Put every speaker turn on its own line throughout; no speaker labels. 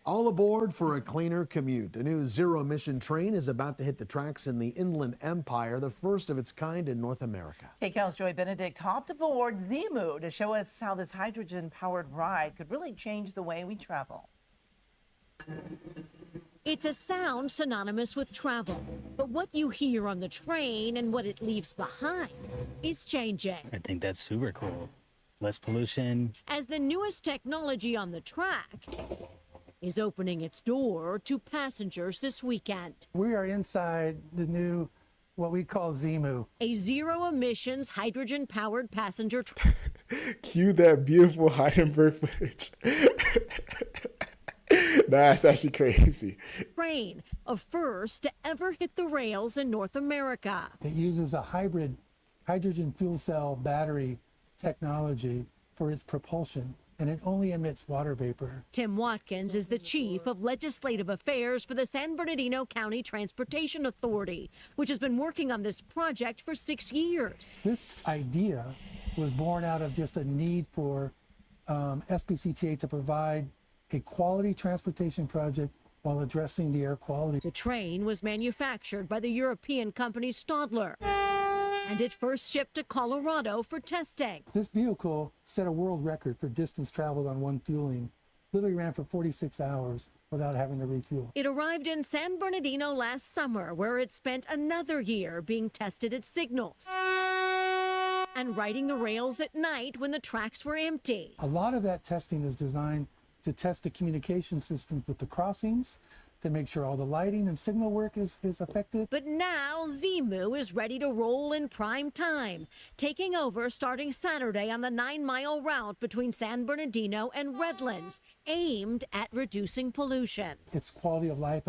All aboard for a cleaner commute. A new zero-emission train is about to hit the tracks in the Inland Empire, the first of its kind in North America.
KCAL's Joy Benedict hopped aboard Zemu to show us how this hydrogen-powered ride could really change the way we travel.
It's a sound synonymous with travel, but what you hear on the train and what it leaves behind is changing.
I think that's super cool. Less pollution.
As the newest technology on the track is opening its door to passengers this weekend.
We are inside the new, what we call Zemu.
A zero-emissions, hydrogen-powered passenger train.
Cue that beautiful Heidenberg footage. That's actually crazy.
Train, a first to ever hit the rails in North America.
It uses a hybrid hydrogen fuel cell battery technology for its propulsion, and it only emits water vapor.
Tim Watkins is the chief of legislative affairs for the San Bernardino County Transportation Authority, which has been working on this project for 6 years.
This idea was born out of just a need for SBCTA to provide a quality transportation project while addressing the air quality.
The train was manufactured by the European company Stadler, and it first shipped to Colorado for testing.
This vehicle set a world record for distance traveled on one fueling. Literally ran for 46 hours without having to refuel.
It arrived in San Bernardino last summer, where it spent another year being tested at signals and riding the rails at night when the tracks were empty.
A lot of that testing is designed to test the communication systems with the crossings, to make sure all the lighting and signal work is effective.
But now Zemu is ready to roll in prime time, taking over starting Saturday on the 9-mile route between San Bernardino and Redlands, aimed at reducing pollution.
It's quality of life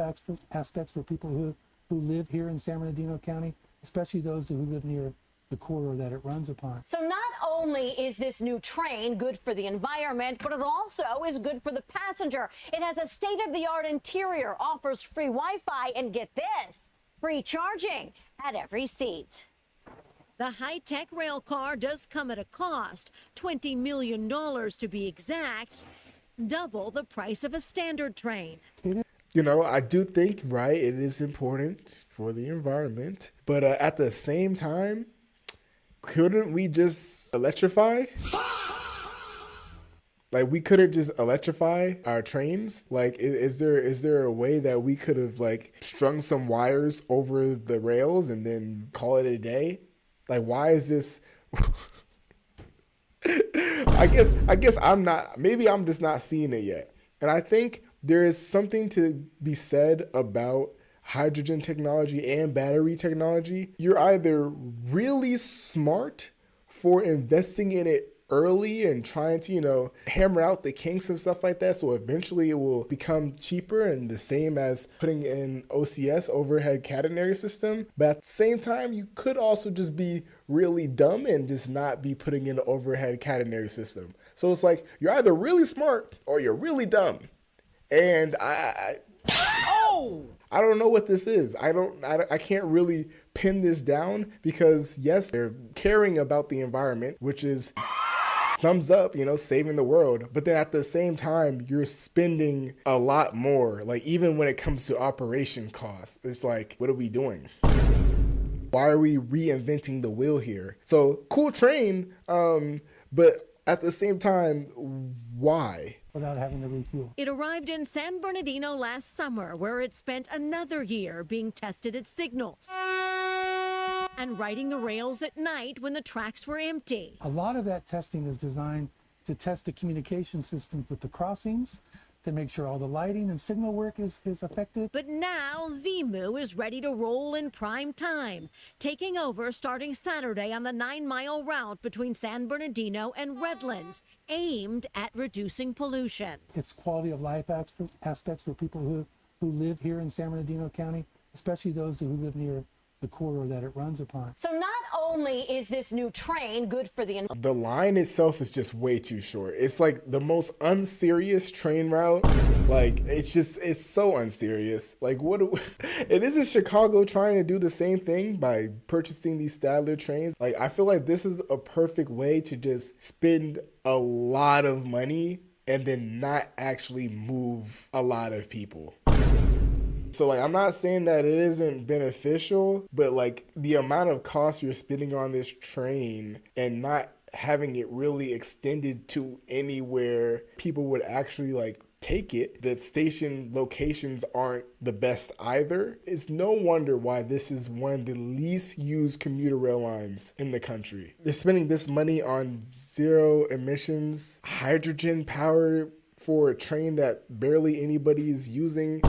aspects for people who live here in San Bernardino County, especially those who live near the corridor that it runs upon.
So not only is this new train good for the environment, but it also is good for the passenger. It has a state-of-the-art interior, offers free Wi-Fi, and get this, free charging at every seat. The high-tech rail car does come at a cost, $20 million to be exact, double the price of a standard train.
You know, I do think, right, it is important for the environment, but at the same time, couldn't we just electrify? Like, we couldn't just electrify our trains? Like, is there a way that we could have, like, strung some wires over the rails and then call it a day? Like, why is this? I guess maybe I'm just not seeing it yet. And I think there is something to be said about hydrogen technology and battery technology. You're either really smart for investing in it early and trying to, you know, hammer out the kinks and stuff like that, so eventually it will become cheaper and the same as putting in OCS, overhead catenary system. But at the same time, you could also just be really dumb and just not be putting in the overhead catenary system. So it's like, you're either really smart or you're really dumb. And I don't know what this is. I can't really pin this down, because yes, they're caring about the environment, which is thumbs up, you know, saving the world. But then at the same time, you're spending a lot more. Like, even when it comes to operation costs, it's like, what are we doing? Why are we reinventing the wheel here? So cool train, but at the same time, why?
Without having to refuel.
It arrived in San Bernardino last summer, where it spent another year being tested at signals and riding the rails at night when the tracks were empty.
A lot of that testing is designed to test the communication systems with the crossings, to make sure all the lighting and signal work is effective.
But now Zemu is ready to roll in prime time, taking over starting Saturday on the 9-mile route between San Bernardino and Redlands, aimed at reducing pollution.
It's quality of life aspects for people who live here in San Bernardino County, especially those who live near the corridor that it runs upon.
So not only is this new train good for the
The line itself is just way too short. It's like the most unserious train route. Like, it's so unserious. Like, it isn't Chicago trying to do the same thing by purchasing these Stadler trains. Like, I feel like this is a perfect way to just spend a lot of money and then not actually move a lot of people. So like, I'm not saying that it isn't beneficial, but like the amount of cost you're spending on this train and not having it really extended to anywhere people would actually like take it. The station locations aren't the best either. It's no wonder why this is one of the least used commuter rail lines in the country. They're spending this money on zero emissions, hydrogen power for a train that barely anybody is using.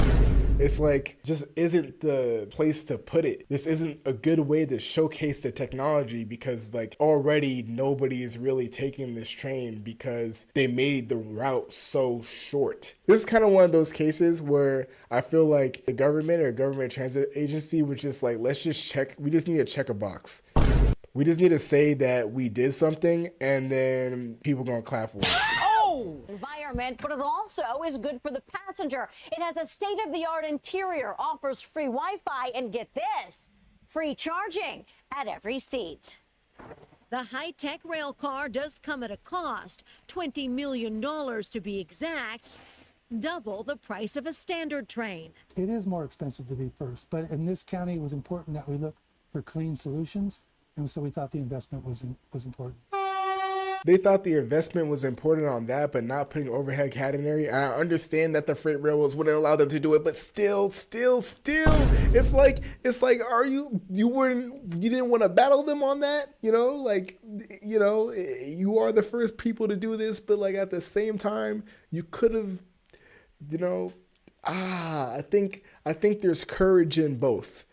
It's like, just isn't the place to put it. This isn't a good way to showcase the technology, because like already nobody is really taking this train because they made the route so short. This is kind of one of those cases where I feel like the government or government transit agency was just like, let's just check. We just need to check a box. We just need to say that we did something, and then people gonna clap for it.
Environment, but it also is good for the passenger. It has a state-of-the-art interior, offers free Wi-Fi, and get this, free charging at every seat.
The high-tech rail car does come at a cost, $20 million to be exact, double the price of a standard train.
It is more expensive to be first, but in this county, it was important that we look for clean solutions, and so we thought the investment was important.
They thought the investment was important on that, but not putting overhead catenary. And I understand that the freight railroads wouldn't allow them to do it, but still, it's like, you didn't want to battle them on that, you know, like, you know, you are the first people to do this, but like at the same time, you could have, you know, I think there's courage in both.